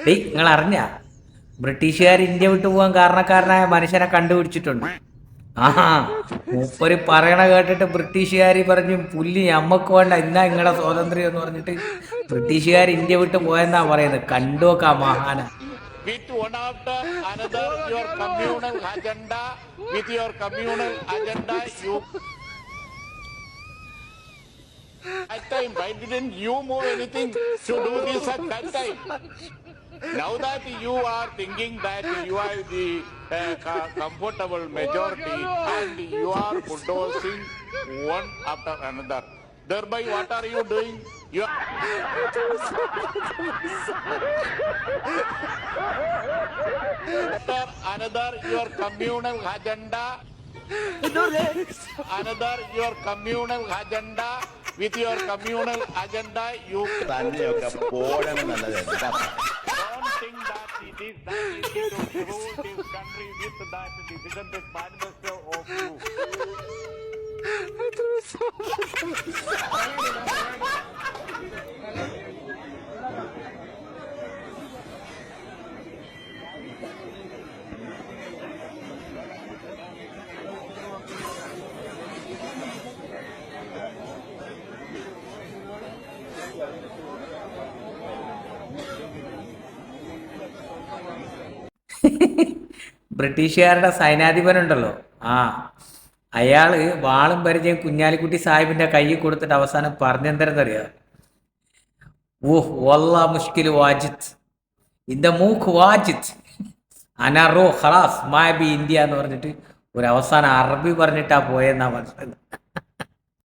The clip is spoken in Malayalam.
ഡേയ് നിങ്ങൾ അറിഞ്ഞ ബ്രിട്ടീഷുകാർ ഇന്ത്യ വിട്ടു പോകാൻ കാരണക്കാരനായ മനുഷ്യനെ കണ്ടുപിടിച്ചിട്ടുണ്ട്. ആഹാ, മൂപ്പര് പറയണ കേട്ടിട്ട് ബ്രിട്ടീഷുകാർ പറഞ്ഞു പുല്ലി ഞമ്മക്ക് വേണ്ട ഇന്നാ നിങ്ങളുടെ സ്വാതന്ത്ര്യം എന്ന് പറഞ്ഞിട്ട് ബ്രിട്ടീഷുകാർ ഇന്ത്യ വിട്ട് പോയെന്നാ പറയുന്നത്. കണ്ടുവെക്കാം മഹാന. with one after another your communal agenda, with your communal agenda you at time why didn't you move anything to do this at that time? Now that you are thinking that you are the comfortable majority and you are bulldozing one after another, thereby what are you doing? You are after another your communal agenda, another your communal agenda, with your communal agenda you തന്നെയൊക്കെ പോകണം നല്ലത്. don't think that it is that easy to rule this country with that dividend manifesto of you. ബ്രിട്ടീഷുകാരുടെ സൈനാധിപനുണ്ടല്ലോ, ആ അയാള് വാളും പരിചയം കുഞ്ഞാലിക്കുട്ടി സാഹിബിന്റെ കയ്യിൽ കൊടുത്തിട്ട് അവസാനം പറഞ്ഞെന്തരെന്നറിയാം? ഓഹ് വല്ലാ മുഷ്കിൽ വാജിദ് ഇന്റെ മൂക്ക് വാജിദ് അനറോ ഖലാസ് മാബി ഇന്ത്യ എന്ന് പറഞ്ഞിട്ട് ഒരു അവസാനം അറബി പറഞ്ഞിട്ടാ പോയെന്നാ മനസ്സിലായത്.